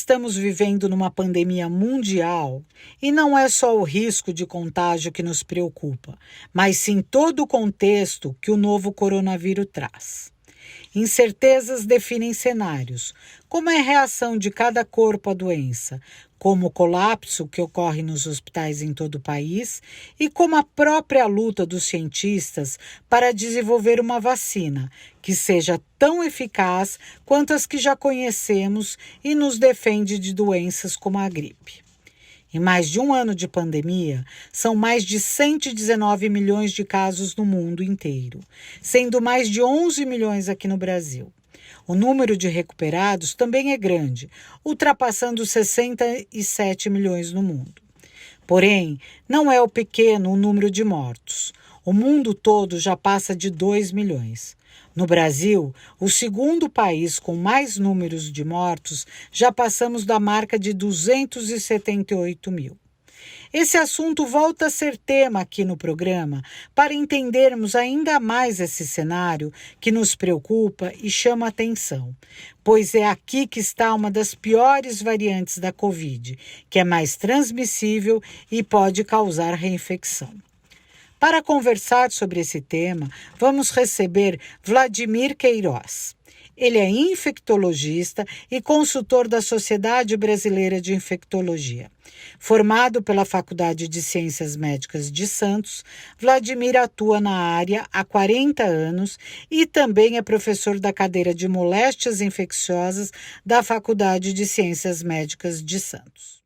estamos vivendo numa pandemia mundial e não é só o risco de contágio que nos preocupa, mas sim todo o contexto que o novo coronavírus traz. Incertezas definem cenários, como é a reação de cada corpo à doença, como o colapso que ocorre nos hospitais em todo o país e como a própria luta dos cientistas para desenvolver uma vacina que seja tão eficaz quanto as que já conhecemos e nos defende de doenças como a gripe. Em mais de um ano de pandemia, são mais de 119 milhões de casos no mundo inteiro, sendo mais de 11 milhões aqui no Brasil. O número de recuperados também é grande, ultrapassando 67 milhões no mundo. Porém, não é o pequeno o número de mortos. O mundo todo já passa de 2 milhões. No Brasil, o segundo país com mais números de mortos, já passamos da marca de 278 mil. Esse assunto volta a ser tema aqui no programa para entendermos ainda mais esse cenário que nos preocupa e chama atenção, pois é aqui que está uma das piores variantes da Covid, que é mais transmissível e pode causar reinfecção. Para conversar sobre esse tema, vamos receber Vladimir Queiroz. Ele é infectologista e consultor da Sociedade Brasileira de Infectologia. Formado pela Faculdade de Ciências Médicas de Santos, Vladimir atua na área há 40 anos e também é professor da cadeira de moléstias infecciosas da Faculdade de Ciências Médicas de Santos.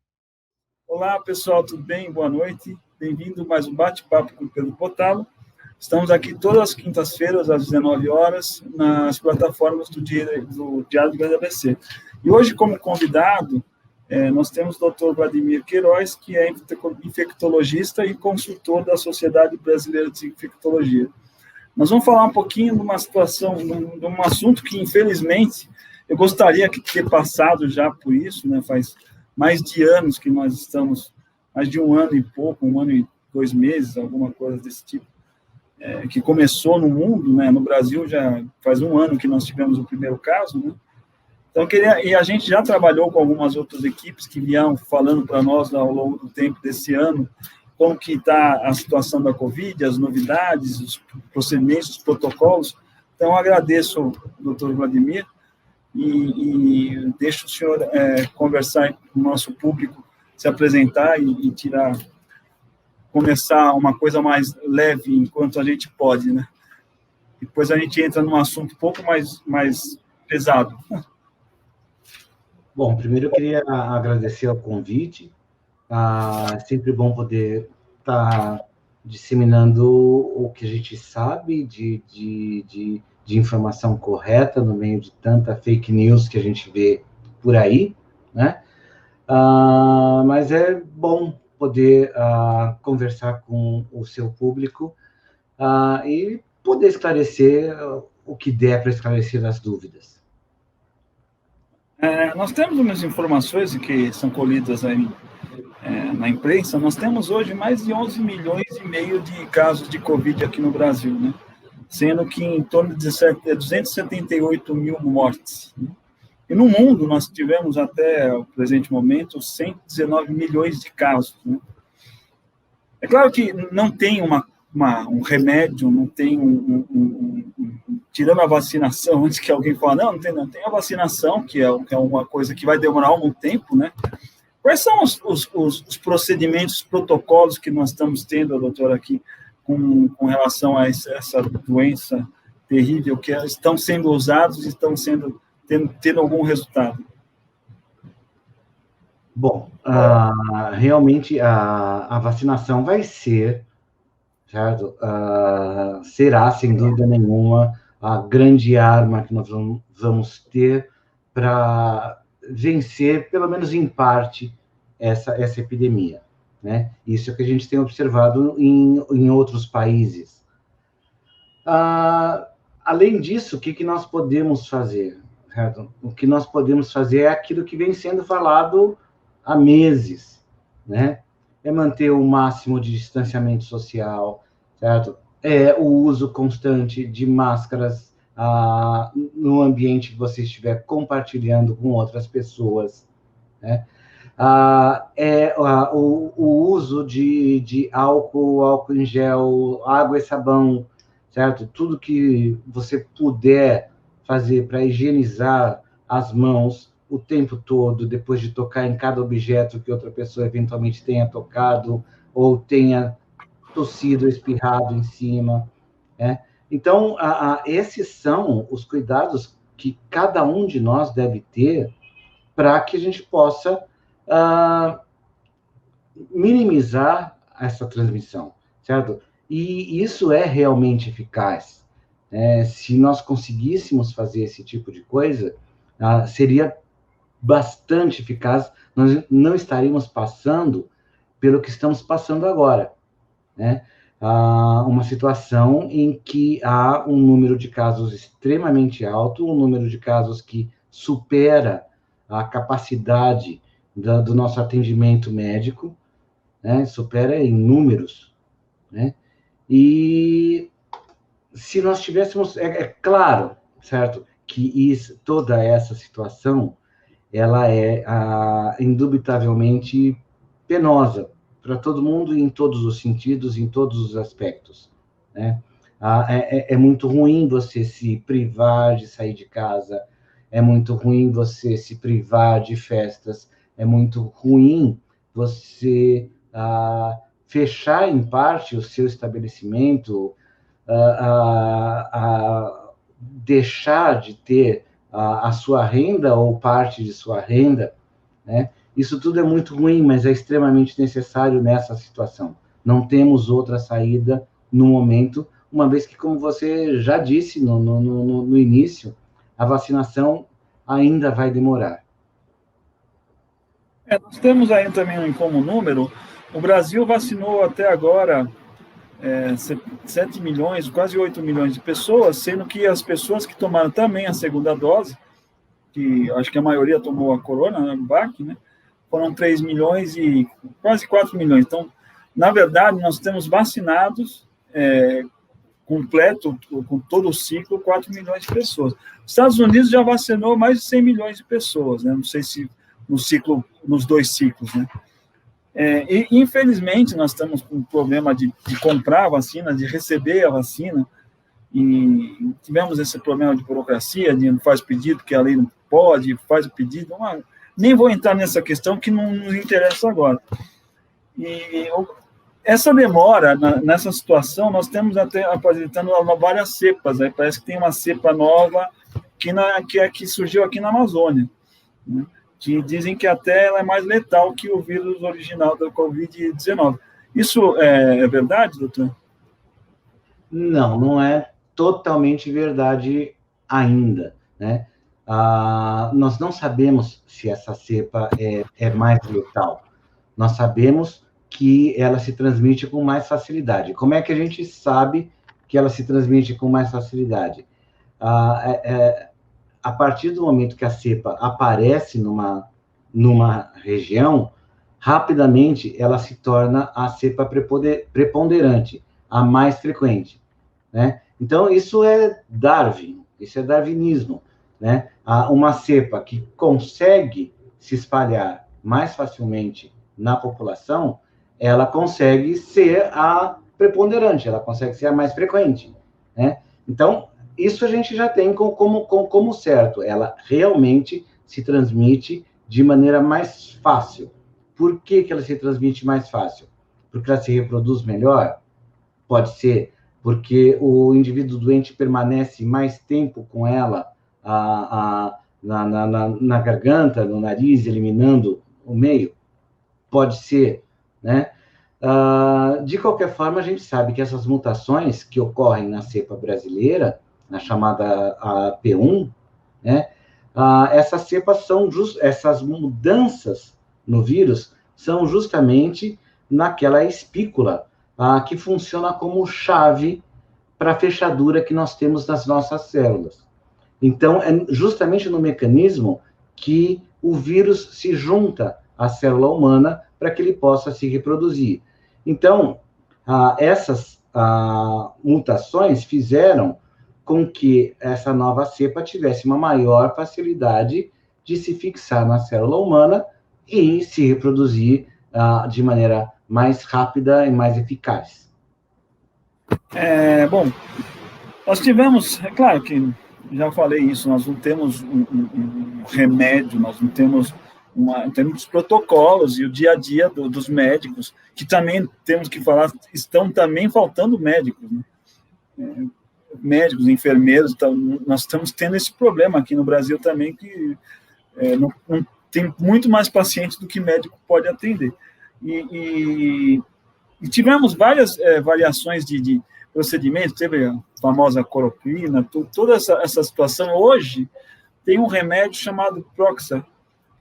Olá, pessoal, tudo bem? Boa noite. Bem-vindo a mais um bate-papo com o Pedro Potalo. Estamos aqui todas as quintas-feiras, às 19 horas, nas plataformas do Diário do Grande ABC. E hoje, como convidado, nós temos o Dr. Vladimir Queiroz, que é infectologista e consultor da Sociedade Brasileira de Infectologia. Nós vamos falar um pouquinho de uma situação, de um assunto que, infelizmente, eu gostaria de ter passado já por isso, né? Faz mais de anos que nós estamos, mais de um ano e pouco, 1 ano e 2 meses, alguma coisa desse tipo, que começou no mundo, né? No Brasil já faz 1 ano que nós tivemos o primeiro caso, né? Então, e a gente já trabalhou com algumas outras equipes que vieram falando para nós ao longo do tempo desse ano, como que está a situação da Covid, as novidades, os procedimentos, os protocolos. Então, eu agradeço, doutor Vladimir, e deixo o senhor conversar com o nosso público, se apresentar e começar uma coisa mais leve enquanto a gente pode, né? Depois a gente entra num assunto um pouco mais pesado. Bom, primeiro eu queria agradecer o convite. É sempre bom poder estar disseminando o que a gente sabe de informação correta no meio de tanta fake news que a gente vê por aí, né? Mas é bom poder conversar com o seu público e poder esclarecer o que der para esclarecer as dúvidas. Nós temos umas informações que são colhidas aí, na imprensa. Nós temos hoje mais de 11 milhões e meio de casos de Covid aqui no Brasil, né? Sendo que em torno de 278 mil mortes, né? E no mundo nós tivemos até o presente momento 119 milhões de casos, né? É claro que não tem um remédio, não tem tirando a vacinação, antes que alguém fale, não tem a vacinação, que é uma coisa que vai demorar algum tempo, né? Quais são os procedimentos, os protocolos que nós estamos tendo, doutor, aqui, com relação a essa doença terrível, que estão sendo usados e estão tendo algum resultado? Bom, realmente a vacinação vai ser, certo? Será, sem dúvida nenhuma, a grande arma que nós vamos ter para vencer, pelo menos em parte, essa epidemia, né? Isso é o que a gente tem observado em outros países. Além disso, o que nós podemos fazer, certo? O que nós podemos fazer é aquilo que vem sendo falado há meses, né? É manter o máximo de distanciamento social, certo? O uso constante de máscaras no ambiente que você estiver compartilhando com outras pessoas, né? O uso de álcool em gel, água e sabão, certo? Tudo que você puder fazer para higienizar as mãos o tempo todo, depois de tocar em cada objeto que outra pessoa eventualmente tenha tocado ou tenha tossido, espirrado em cima, né? Então, esses são os cuidados que cada um de nós deve ter para que a gente possa minimizar essa transmissão, certo? E isso é realmente eficaz. Se nós conseguíssemos fazer esse tipo de coisa, seria bastante eficaz, nós não estaríamos passando pelo que estamos passando agora, né? Uma situação em que há um número de casos extremamente alto, um número de casos que supera a capacidade do nosso atendimento médico, né? Supera em números, né? E se nós tivéssemos, é claro, certo, que toda essa situação, ela é indubitavelmente penosa para todo mundo, em todos os sentidos, em todos os aspectos, né? É muito ruim você se privar de sair de casa, é muito ruim você se privar de festas, é muito ruim você fechar em parte o seu estabelecimento, deixar de ter a sua renda ou parte de sua renda, né? Isso tudo é muito ruim, mas é extremamente necessário nessa situação. Não temos outra saída no momento, uma vez que, como você já disse no início, a vacinação ainda vai demorar. Nós temos aí também como número, o Brasil vacinou até agora 7 milhões, quase 8 milhões de pessoas, sendo que as pessoas que tomaram também a segunda dose, que acho que a maioria tomou a Coronavac, né, foram 3 milhões e quase 4 milhões. Então, na verdade, nós temos vacinados completo, com todo o ciclo, 4 milhões de pessoas. Os Estados Unidos já vacinou mais de 100 milhões de pessoas, né? Não sei se nos 2 ciclos, né? E, infelizmente, nós estamos com um problema de comprar a vacina, de receber a vacina, e tivemos esse problema de burocracia, de não faz pedido, que a lei não pode, faz o pedido, nem vou entrar nessa questão que não nos interessa agora. E essa demora, nessa situação, nós temos até apresentando várias cepas, né? Parece que tem uma cepa nova que surgiu aqui na Amazônia, né? Que dizem que até ela é mais letal que o vírus original da Covid-19. Isso é verdade, doutor? Não é totalmente verdade ainda, né? Nós não sabemos se essa cepa é mais letal. Nós sabemos que ela se transmite com mais facilidade. Como é que a gente sabe que ela se transmite com mais facilidade? A partir do momento que a cepa aparece numa região, rapidamente ela se torna a cepa preponderante, a mais frequente, né? Então, isso é Darwin, isso é darwinismo, né? Uma cepa que consegue se espalhar mais facilmente na população, ela consegue ser a preponderante, ela consegue ser a mais frequente, né? Então, isso a gente já tem como certo, ela realmente se transmite de maneira mais fácil. Por que ela se transmite mais fácil? Porque ela se reproduz melhor? Pode ser. Porque o indivíduo doente permanece mais tempo com ela na garganta, no nariz, eliminando o meio? Pode ser, né? De qualquer forma, a gente sabe que essas mutações que ocorrem na cepa brasileira, na chamada P1, né? Essas cepas essas mudanças no vírus são justamente naquela espícula que funciona como chave para a fechadura que nós temos nas nossas células. Então, é justamente no mecanismo que o vírus se junta à célula humana para que ele possa se reproduzir. Então, essas mutações fizeram com que essa nova cepa tivesse uma maior facilidade de se fixar na célula humana e se reproduzir de maneira mais rápida e mais eficaz. Bom, nós tivemos, é claro que já falei isso, nós não temos um remédio, nós não temos temos protocolos e o dia a dia dos médicos, que também temos que falar, estão também faltando médicos, né? Médicos, enfermeiros, então, nós estamos tendo esse problema aqui no Brasil também, que não tem muito mais pacientes do que médico pode atender. E tivemos várias variações de procedimentos, teve a famosa cloroquina, toda essa situação. Hoje tem um remédio chamado Proxar,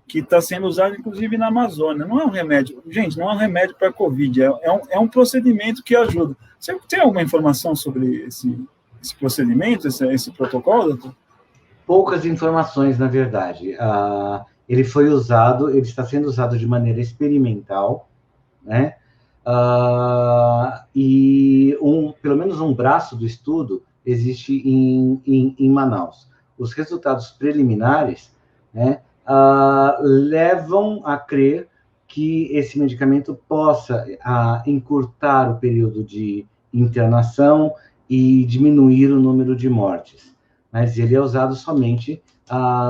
que está sendo usado, inclusive, na Amazônia. Não é um remédio, gente, não é um remédio para a Covid, é um procedimento que ajuda. Você tem alguma informação sobre esse procedimento, esse protocolo, doutor? Poucas informações, na verdade. Ele está sendo usado de maneira experimental, né? E pelo menos um braço do estudo existe em Manaus. Os resultados preliminares, né, levam a crer que esse medicamento possa encurtar o período de internação e diminuir o número de mortes. Mas ele é usado somente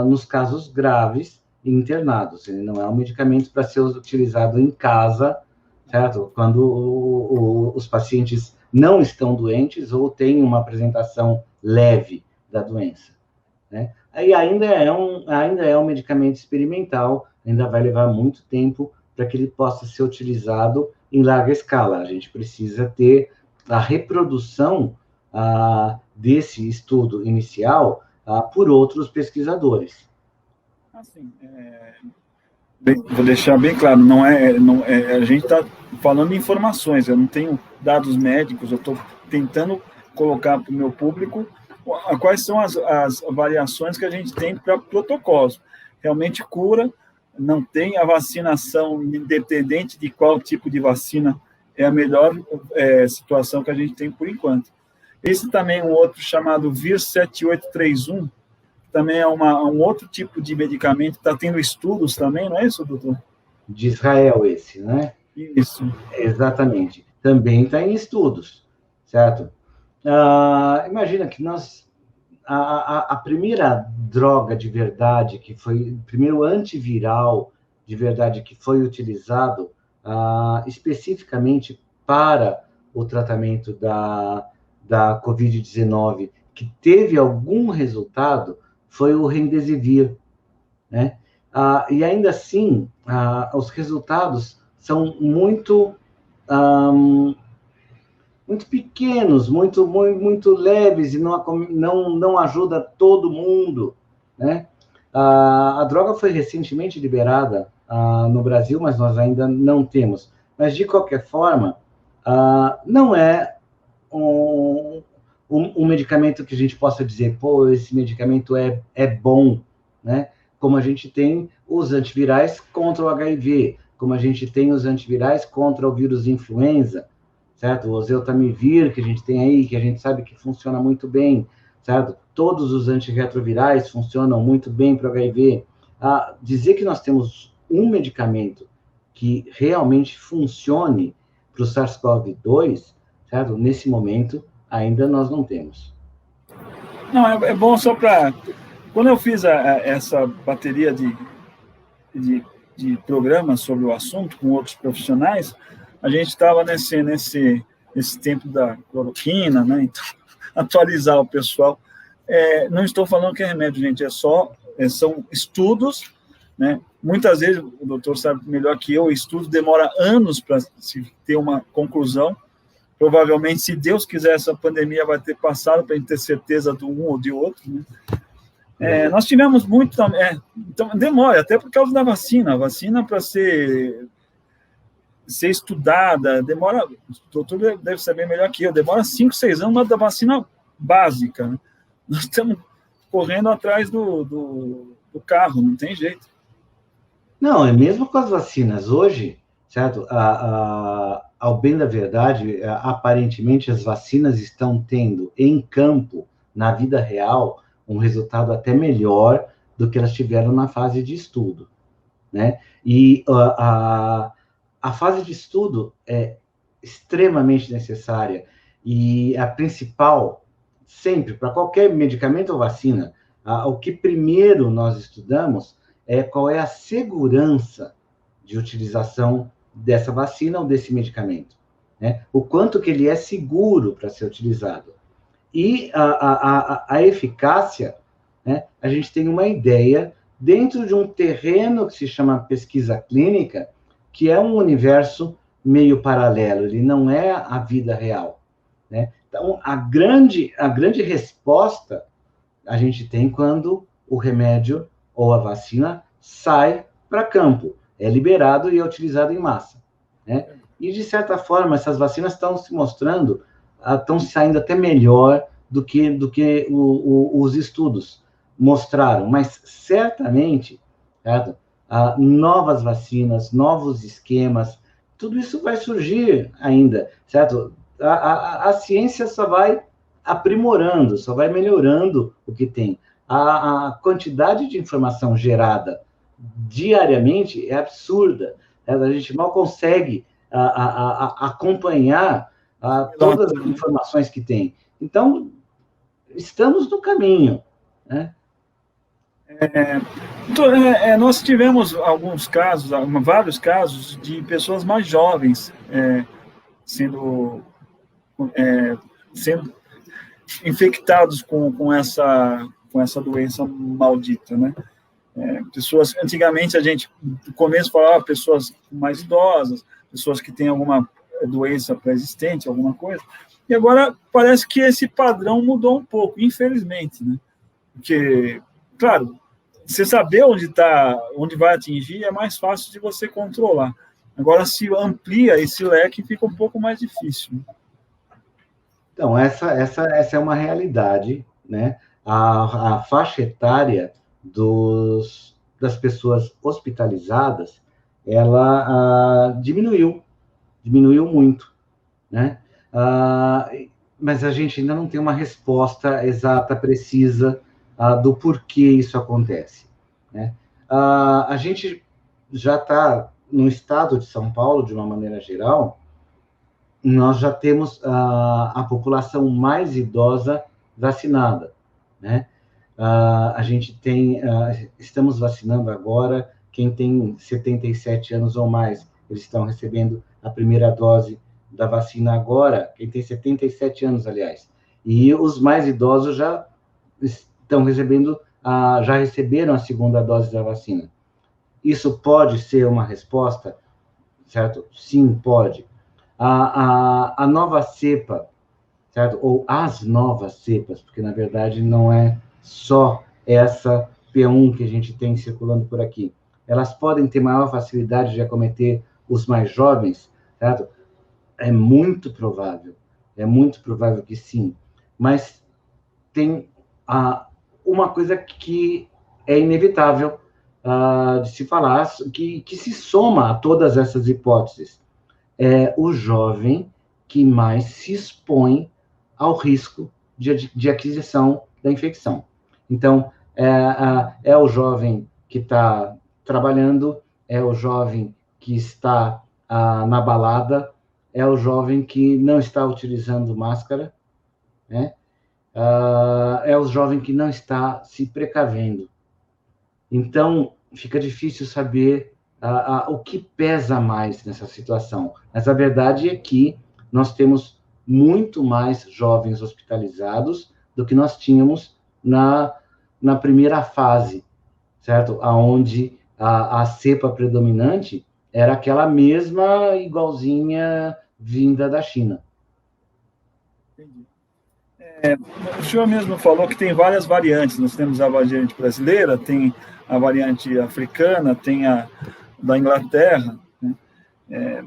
nos casos graves e internados. Ele não é um medicamento para ser utilizado em casa, certo? Quando os pacientes não estão doentes ou têm uma apresentação leve da doença, né? Aí ainda é um medicamento experimental, ainda vai levar muito tempo para que ele possa ser utilizado em larga escala. A gente precisa ter a reprodução desse estudo inicial por outros pesquisadores. Assim, vou deixar bem claro, a gente está falando de informações, eu não tenho dados médicos, eu estou tentando colocar para o meu público quais são as variações que a gente tem para protocolos. Realmente cura, não tem a vacinação, independente de qual tipo de vacina, é a melhor situação que a gente tem por enquanto. Esse também é um outro chamado VIR 7831, também é um outro tipo de medicamento, está tendo estudos também, não é isso, doutor? De Israel esse, né? Isso. Exatamente. Também está em estudos, certo? Imagina que a primeira droga de verdade, o primeiro antiviral de verdade que foi utilizado especificamente para o tratamento da Covid-19, que teve algum resultado, foi o Remdesivir, né? E ainda assim, os resultados são muito pequenos, muito leves e não ajuda todo mundo, né? A droga foi recentemente liberada no Brasil, mas nós ainda não temos. Mas, de qualquer forma, não é um medicamento que a gente possa dizer, pô, esse medicamento é bom, né? Como a gente tem os antivirais contra o HIV, como a gente tem os antivirais contra o vírus influenza, certo? O oseltamivir, que a gente tem aí, que a gente sabe que funciona muito bem, certo? Todos os antirretrovirais funcionam muito bem para o HIV. Dizer que nós temos um medicamento que realmente funcione para o SARS-CoV-2, certo? Nesse momento, ainda nós não temos. Não, é bom só para... Quando eu fiz essa bateria de programas sobre o assunto com outros profissionais, a gente estava nesse tempo da cloroquina, né? Então, atualizar o pessoal. Não estou falando que é remédio, gente, são estudos, né? Muitas vezes, o doutor sabe melhor que eu, o estudo demora anos para se ter uma conclusão. Provavelmente, se Deus quiser, essa pandemia vai ter passado para a gente ter certeza de um ou de outro, né? Nós tivemos muito também, então demora, até por causa da vacina. A vacina, para ser estudada, demora, o doutor deve saber melhor que eu, demora 5, 6 anos da vacina básica, né? Nós estamos correndo atrás do carro, não tem jeito. Não, é mesmo com as vacinas. Hoje, certo? Ao bem da verdade, aparentemente as vacinas estão tendo em campo, na vida real, um resultado até melhor do que elas tiveram na fase de estudo, né? E a fase de estudo é extremamente necessária, e a principal, sempre, para qualquer medicamento ou vacina, o que primeiro nós estudamos é qual é a segurança de utilização dessa vacina ou desse medicamento, né? O quanto que ele é seguro para ser utilizado. E a eficácia, né? A gente tem uma ideia dentro de um terreno que se chama pesquisa clínica, que é um universo meio paralelo, ele não é a vida real, né? Então, a grande resposta a gente tem quando o remédio ou a vacina sai para campo, é liberado e é utilizado em massa, né? E, de certa forma, essas vacinas estão se mostrando, estão saindo até melhor do que os estudos mostraram, mas certamente, certo? Novas vacinas, novos esquemas, tudo isso vai surgir ainda, certo? A ciência só vai aprimorando, só vai melhorando o que tem. A quantidade de informação gerada diariamente é absurda, certo? A gente mal consegue acompanhar todas as informações que tem. Então, estamos no caminho, né? Nós tivemos vários casos de pessoas mais jovens sendo infectados com essa doença maldita, né? Pessoas, antigamente a gente, no começo, falava pessoas mais idosas, pessoas que têm alguma doença pré-existente, alguma coisa, e agora parece que esse padrão mudou um pouco, infelizmente, né? Porque, claro, você saber onde vai atingir é mais fácil de você controlar. Agora, se amplia esse leque, fica um pouco mais difícil. Então, essa é uma realidade, né? A faixa etária das pessoas hospitalizadas, ela diminuiu muito, né? Mas a gente ainda não tem uma resposta exata, precisa, do porquê isso acontece, né? A gente já está no estado de São Paulo, de uma maneira geral, nós já temos a população mais idosa vacinada, né? A gente estamos vacinando agora quem tem 77 anos ou mais, eles estão recebendo a primeira dose da vacina agora, quem tem 77 anos, aliás, e os mais idosos já estão já receberam a segunda dose da vacina. Isso pode ser uma resposta, certo? Sim, pode. A nova cepa, certo? Ou as novas cepas, porque, na verdade, não é só essa P1 que a gente tem circulando por aqui. Elas podem ter maior facilidade de acometer os mais jovens, certo? É muito provável que sim. Mas tem uma coisa que é inevitável de se falar, que se soma a todas essas hipóteses. É o jovem que mais se expõe ao risco de aquisição da infecção. Então, é o jovem que está trabalhando, é o jovem que está na balada, é o jovem que não está utilizando máscara, né? É o jovem que não está se precavendo. Então, fica difícil saber o que pesa mais nessa situação. Mas a verdade é que nós temos muito mais jovens hospitalizados do que nós tínhamos na primeira fase, certo? Onde a cepa predominante era aquela mesma igualzinha vinda da China. Entendi. O senhor mesmo falou que tem várias variantes. Nós temos a variante brasileira, tem a variante africana, tem a da Inglaterra, né?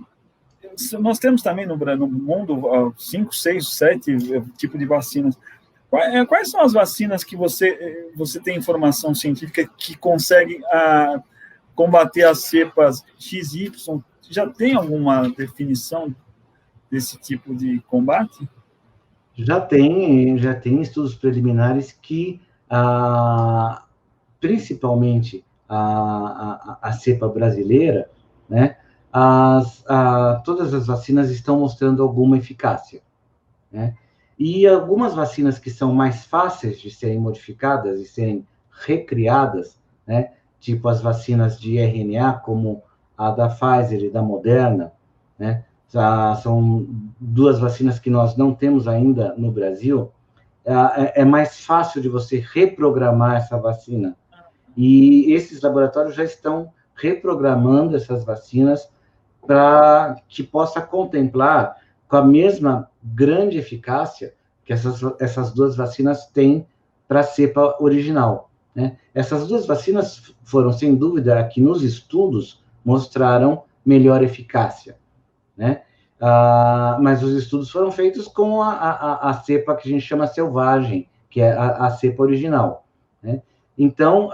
Nós temos também no mundo 5, 6, 7 tipos de vacinas. Quais são as vacinas que você tem informação científica que conseguem combater as cepas XY? Já tem alguma definição desse tipo de combate? Já tem estudos preliminares que, principalmente, a cepa brasileira, né, todas as vacinas estão mostrando alguma eficácia, né? E algumas vacinas que são mais fáceis de serem modificadas e serem recriadas, né, tipo as vacinas de RNA, como a da Pfizer e da Moderna, né, são duas vacinas que nós não temos ainda no Brasil. É mais fácil de você reprogramar essa vacina. E esses laboratórios já estão reprogramando essas vacinas para que possa contemplar com a mesma grande eficácia que essas duas vacinas têm para a cepa original, né? Essas duas vacinas foram, sem dúvida, aqui nos estudos, mostraram melhor eficácia, né? Mas os estudos foram feitos com a cepa que a gente chama selvagem, que é a cepa original, né? Então,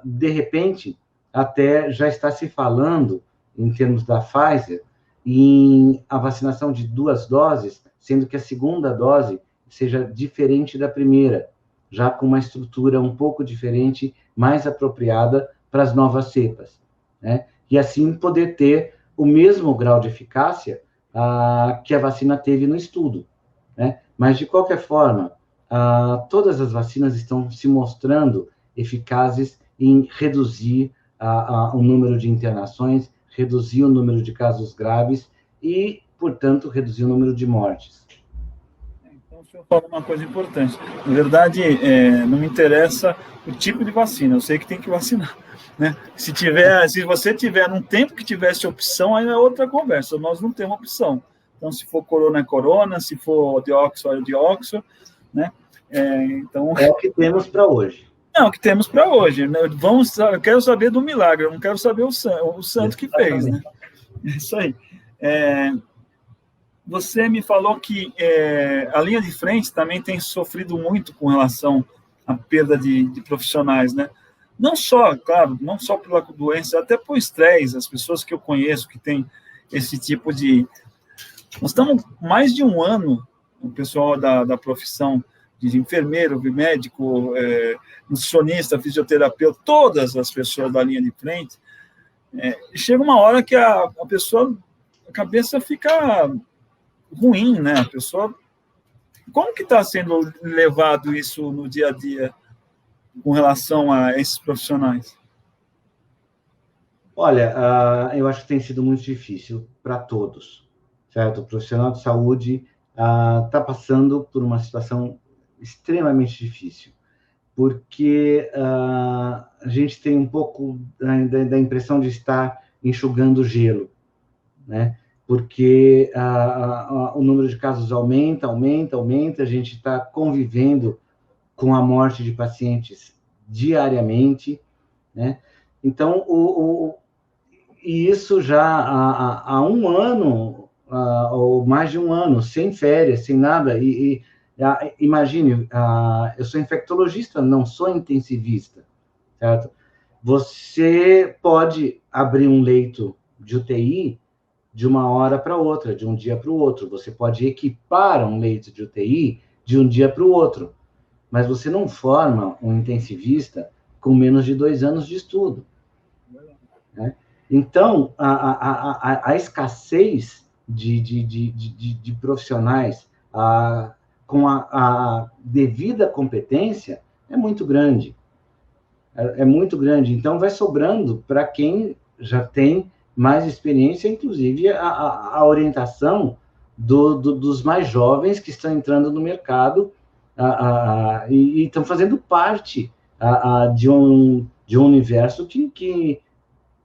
de repente, até já está se falando, em termos da Pfizer, em a vacinação de 2 doses, sendo que a segunda dose seja diferente da primeira, já com uma estrutura um pouco diferente, mais apropriada para as novas cepas, né? E assim poder ter o mesmo grau de eficácia que a vacina teve no estudo, né? Mas, de qualquer forma, todas as vacinas estão se mostrando eficazes em reduzir o número de internações, reduzir o número de casos graves e, portanto, reduzir o número de mortes. Então, o senhor falou uma coisa importante. Na verdade, não me interessa o tipo de vacina, eu sei que tem que vacinar, né? Se você tiver num tempo que tivesse opção, aí é outra conversa. Nós não temos opção. Então, se for corona, é corona, se for dióxido, é dióxido, né? Então... É o que temos para hoje. Não, o que temos para hoje. Né? Eu quero saber do milagre, eu não quero saber o santo que fez, né? Isso aí. Você me falou que a linha de frente também tem sofrido muito com relação à perda de profissionais, né? Não só, claro, não só pela doença, até por estresse. As pessoas que eu conheço que têm esse tipo de... Nós estamos mais de um ano, o pessoal da profissão de enfermeiro, de médico, nutricionista, fisioterapeuta, todas as pessoas da linha de frente, chega uma hora que a pessoa, a cabeça fica ruim, né? A pessoa... Como que está sendo levado isso no dia a dia com relação a esses profissionais? Olha, eu acho que tem sido muito difícil para todos, certo? O profissional de saúde está passando por uma situação extremamente difícil, porque a gente tem um pouco da impressão de estar enxugando gelo, né? Porque o número de casos aumenta, a gente está convivendo com a morte de pacientes diariamente, né? Então, e isso já há um ano, ou mais de um ano, sem férias, sem nada, imagine, eu sou infectologista, não sou intensivista, certo? Você pode abrir um leito de UTI de uma hora para outra, de um dia para o outro. Você pode equipar um leito de UTI de um dia para o outro, mas você não forma um intensivista com menos de 2 anos de estudo, né? Então, a escassez de profissionais com a devida competência é muito grande. É muito grande. Então, vai sobrando para quem já tem mais experiência, inclusive a orientação dos mais jovens que estão entrando no mercado e estão fazendo parte de um universo que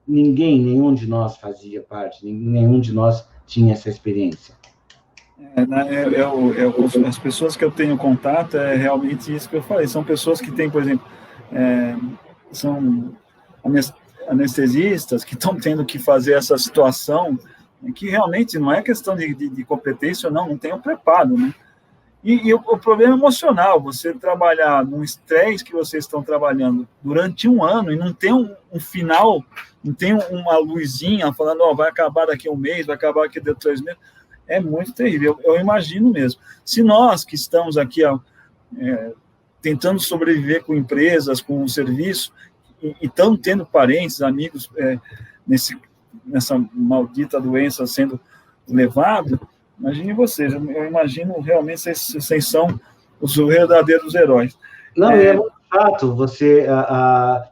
nenhum de nós fazia parte, nenhum de nós tinha essa experiência. As pessoas que eu tenho contato, é realmente isso que eu falei, são pessoas que têm, por exemplo, são anestesistas que estão tendo que fazer essa situação, que realmente não é questão de competência ou não tem o preparo, né? E o problema emocional, você trabalhar num estresse que vocês estão trabalhando durante um ano e não tem um final, não tem uma luzinha falando, vai acabar daqui a um mês, vai acabar daqui a 3 meses, é muito terrível, eu imagino mesmo. Se nós que estamos aqui tentando sobreviver com empresas, com o serviço, e estão tendo parentes, amigos nessa maldita doença sendo levado, imagine vocês, eu imagino realmente vocês são os verdadeiros heróis. Não, é muito chato você,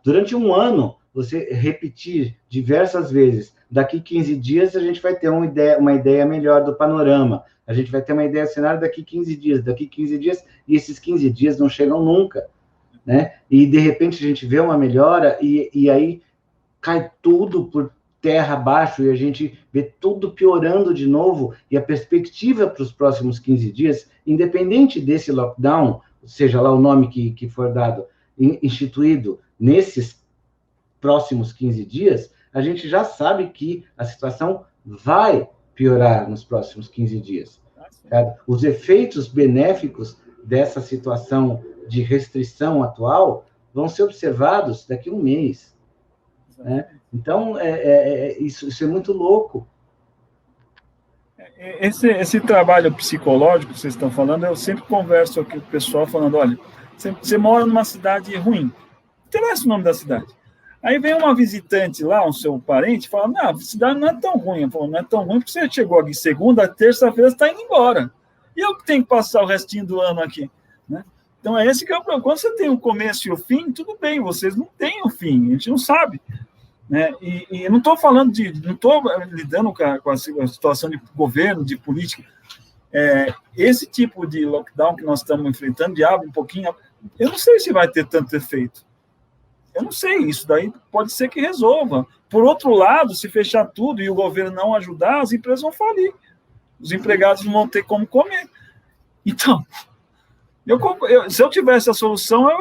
durante um ano, você repetir diversas vezes. Daqui 15 dias a gente vai ter uma ideia melhor do panorama. A gente vai ter uma ideia do cenário daqui 15 dias, e esses 15 dias não chegam nunca, né? E, de repente, a gente vê uma melhora e aí cai tudo por terra abaixo e a gente vê tudo piorando de novo, e a perspectiva para os próximos 15 dias, independente desse lockdown, seja lá o nome que for dado, instituído nesses próximos 15 dias, a gente já sabe que a situação vai piorar nos próximos 15 dias. Sabe? Os efeitos benéficos dessa situação de restrição atual vão ser observados daqui a um mês. Né? Então, isso é muito louco. Esse trabalho psicológico que vocês estão falando, eu sempre converso aqui com o pessoal falando, olha, você mora numa cidade ruim, não interessa o nome da cidade. Aí vem uma visitante lá, um seu parente, fala, não, a cidade não é tão ruim. Eu falo, não é tão ruim porque você chegou aqui segunda, terça-feira, você está indo embora. E eu que tenho que passar o restinho do ano aqui, né? Então, esse que é o problema. Quando você tem o começo e o fim, tudo bem, vocês não têm o fim, a gente não sabe. Né? E não estou falando não estou lidando com a situação de governo, de política. Esse tipo de lockdown que nós estamos enfrentando, de abre um pouquinho, eu não sei se vai ter tanto efeito. Eu não sei, isso daí pode ser que resolva. Por outro lado, se fechar tudo e o governo não ajudar, as empresas vão falir. Os empregados não vão ter como comer. Então, se eu tivesse a solução, eu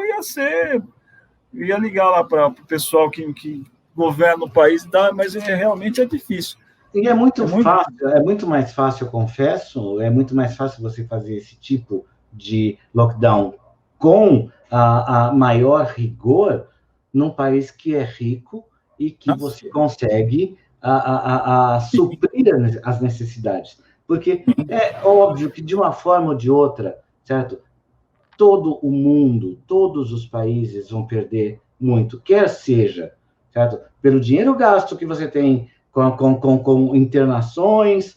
ia ligar lá para o pessoal que governa o país, mas realmente é difícil. E é muito fácil, é muito mais fácil, eu confesso, é muito mais fácil você fazer esse tipo de lockdown com a maior rigor num país que é rico e que você consegue suprir as necessidades. Porque é óbvio que, de uma forma ou de outra, certo? Todo o mundo, todos os países vão perder muito, quer seja, certo? Pelo dinheiro gasto que você tem com internações,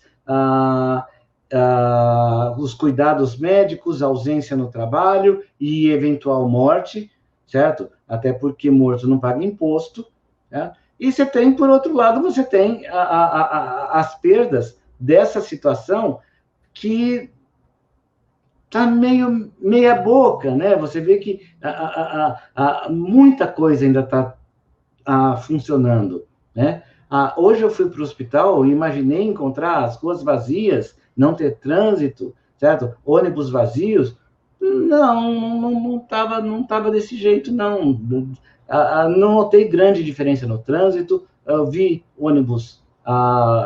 os cuidados médicos, ausência no trabalho e eventual morte, certo? Até porque morto não paga imposto, né? E você tem, por outro lado, você tem as perdas dessa situação que está meia boca, né? Você vê que muita coisa ainda está funcionando, né? Hoje eu fui para o hospital e imaginei encontrar as ruas vazias, não ter trânsito, certo? Ônibus vazios. Não tava desse jeito, não. Não notei grande diferença no trânsito. Eu vi ônibus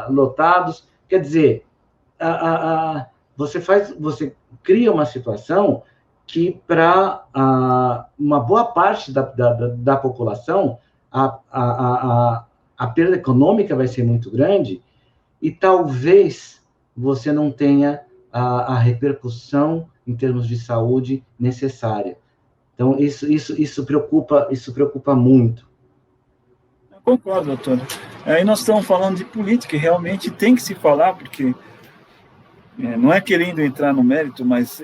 lotados. Quer dizer, você cria uma situação que, para uma boa parte da população, a perda econômica vai ser muito grande e talvez você não tenha a repercussão em termos de saúde necessária. Então, isso preocupa muito. Eu concordo, doutor. Aí nós estamos falando de política, e realmente tem que se falar, porque não é querendo entrar no mérito, mas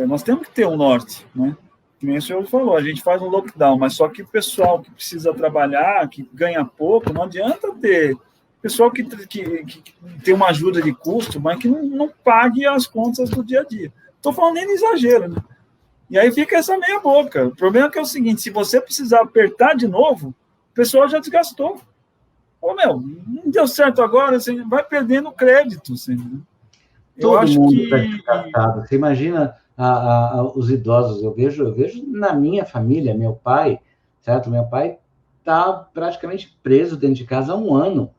nós temos que ter um norte, né? Que nem o senhor falou, a gente faz um lockdown, mas só que o pessoal que precisa trabalhar, que ganha pouco, não adianta ter pessoal que tem uma ajuda de custo, mas que não pague as contas do dia a dia. Estou falando nem de exagero, né? E aí fica essa meia boca. O problema é que se você precisar apertar de novo, o pessoal já desgastou. Não deu certo agora, você vai perdendo crédito. Todo mundo está desgastado. Você imagina os idosos, eu vejo na minha família, meu pai, certo? Meu pai está praticamente preso dentro de casa há um ano,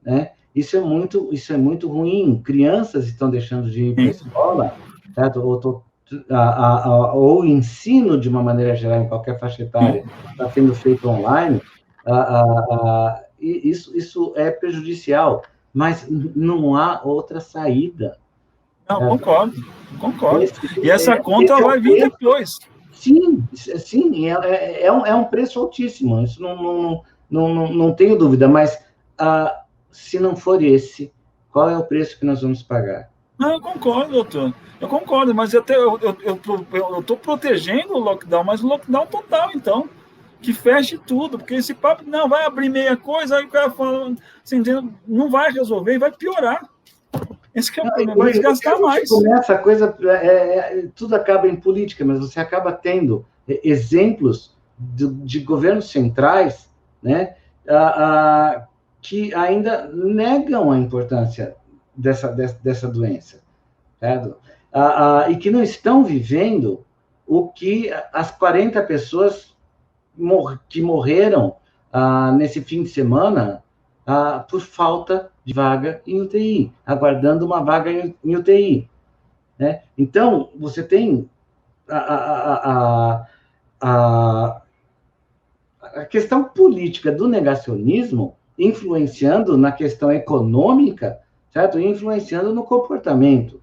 né? Isso é muito ruim. Crianças estão deixando de ir para a escola, certo? Ou o ensino, de uma maneira geral, em qualquer faixa etária, está sendo feito online. Isso é prejudicial, mas não há outra saída. Não, concordo. E essa conta vai vir depois. Sim, sim, é um preço altíssimo, isso não tenho dúvida, mas se não for esse, qual é o preço que nós vamos pagar? Não, eu concordo, doutor. Eu concordo, mas eu estou protegendo o lockdown, mas o lockdown total, então. Que feche tudo, porque esse papo não vai abrir meia coisa, aí o cara fala, assim, não vai resolver, vai piorar. Esse que é o problema, vai desgastar mais. Começa a coisa, tudo acaba em política, mas você acaba tendo exemplos de governos centrais, né, que ainda negam a importância dessa doença, certo? E que não estão vivendo o que as 40 pessoas que morreram nesse fim de semana por falta de vaga em UTI, aguardando uma vaga em UTI. Né? Então, você tem a questão política do negacionismo influenciando na questão econômica, certo? E influenciando no comportamento.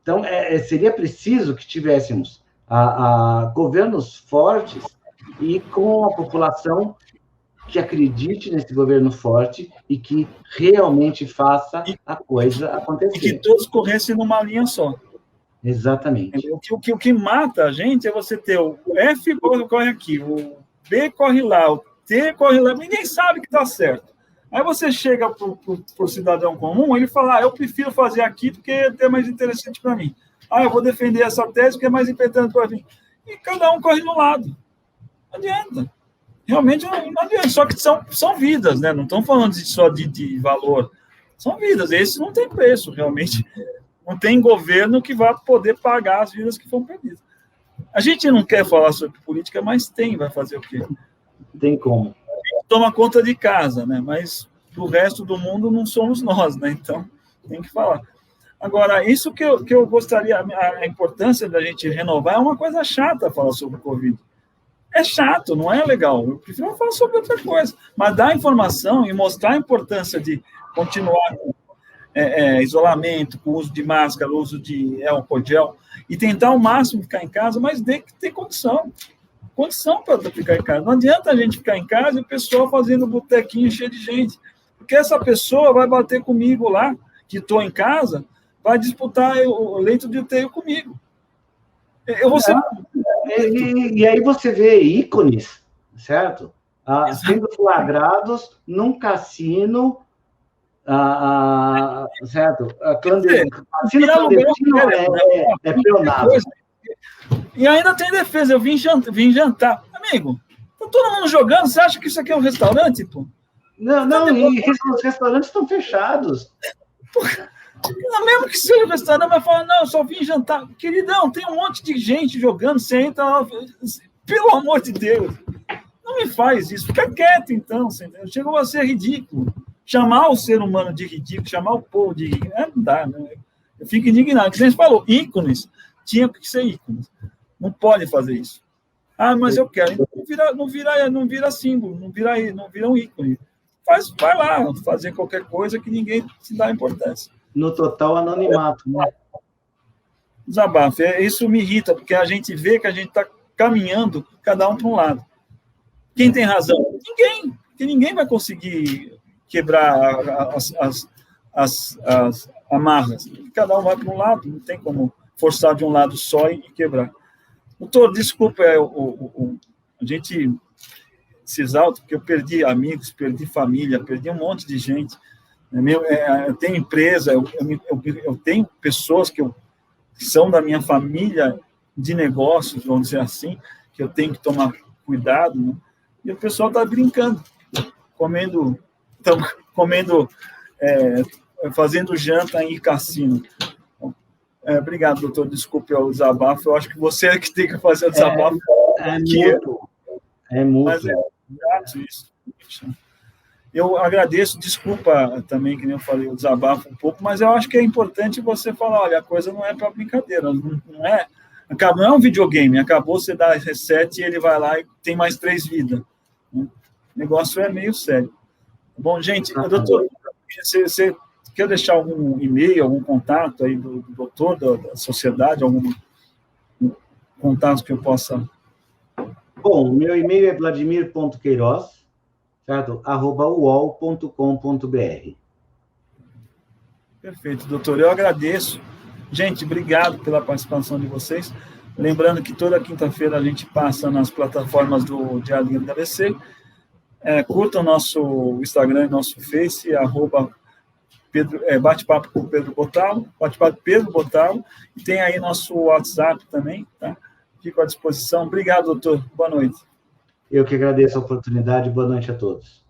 Então, seria preciso que tivéssemos governos fortes e com a população que acredite nesse governo forte e que realmente faça a coisa acontecer. E que todos corressem numa linha só. Exatamente. O que mata a gente é você ter o F corre aqui, o B corre lá, o T corre lá, ninguém sabe que está certo. Aí você chega para o cidadão comum, ele fala, eu prefiro fazer aqui porque é mais interessante para mim. Eu vou defender essa tese porque é mais importante para mim. E cada um corre no lado. Não adianta. Realmente não adianta. Só que são vidas, né? Não estão falando só de valor. São vidas. Esse não tem preço, realmente. Não tem governo que vá poder pagar as vidas que foram perdidas. A gente não quer falar sobre política, mas vai fazer o quê? Tem como. A gente toma conta de casa, né? Mas o resto do mundo não somos nós, né? Então, tem que falar. Agora, isso que eu gostaria, a importância da gente renovar é uma coisa chata falar sobre o Covid. É chato, não é legal. Eu prefiro falar sobre outra coisa. Mas dar informação e mostrar a importância de continuar com isolamento, com uso de máscara, uso de álcool gel, e tentar ao máximo ficar em casa, mas tem que ter condição para ficar em casa. Não adianta a gente ficar em casa e o pessoal fazendo botequinho cheio de gente. Porque essa pessoa vai bater comigo lá, que estou em casa, vai disputar o leito de UTI comigo. Eu vou ser... E aí você vê ícones, certo? Sendo flagrados num cassino, certo? Cassino clandestino é pleonado. E ainda tem defesa, eu vim jantar. Amigo, tá todo mundo jogando, você acha que isso aqui é um restaurante, pô? Não, e os restaurantes estão fechados. Mesmo que seja restaurante, mas fala, não, eu só vim jantar. Queridão, tem um monte de gente jogando, você entra lá, pelo amor de Deus, não me faz isso, fica quieto então, chegou a ser ridículo. Chamar o ser humano de ridículo, chamar o povo de ridículo, não dá, né? Eu fico indignado, que você falou, ícones, tinha que ser ícones, não pode fazer isso. Mas eu quero, não vira símbolo, não vira um ícone. Vai lá, fazer qualquer coisa que ninguém se dá importância. No total anonimato, né? Desabafo. Isso me irrita, porque a gente vê que a gente está caminhando, cada um para um lado. Quem tem razão? Ninguém. Porque ninguém vai conseguir quebrar as amarras. Cada um vai para um lado, não tem como forçar de um lado só e quebrar. Doutor, desculpa, a gente se exalta, porque eu perdi amigos, perdi família, perdi um monte de gente. Eu tenho empresa, eu tenho pessoas que são da minha família de negócios, vamos dizer assim, que eu tenho que tomar cuidado, né? E o pessoal está brincando, fazendo janta em cassino. Obrigado, doutor, desculpe o desabafo, eu acho que você é que tem que fazer o desabafo. É muito. Mas isso. Eu agradeço, desculpa também, que nem eu falei, o desabafo um pouco, mas eu acho que é importante você falar, olha, a coisa não é para brincadeira, não é um videogame, acabou, você dá reset e ele vai lá e tem mais 3 vidas. O negócio é meio sério. Bom, gente, doutor, você quer deixar algum e-mail, algum contato aí do doutor, da sociedade, alguma... contatos que eu possa... Bom, meu e-mail é vladimir.queiroz, certo? @uol.com.br. Perfeito, doutor. Eu agradeço. Gente, obrigado pela participação de vocês. Lembrando que toda quinta-feira a gente passa nas plataformas do Diário da ABC. Curta o nosso Instagram e nosso Face, bate-papo com Pedro Bottalo, bate-papo Pedro Bottalo, e tem aí nosso WhatsApp também, tá? Fico à disposição. Obrigado, doutor. Boa noite. Eu que agradeço a oportunidade. Boa noite a todos.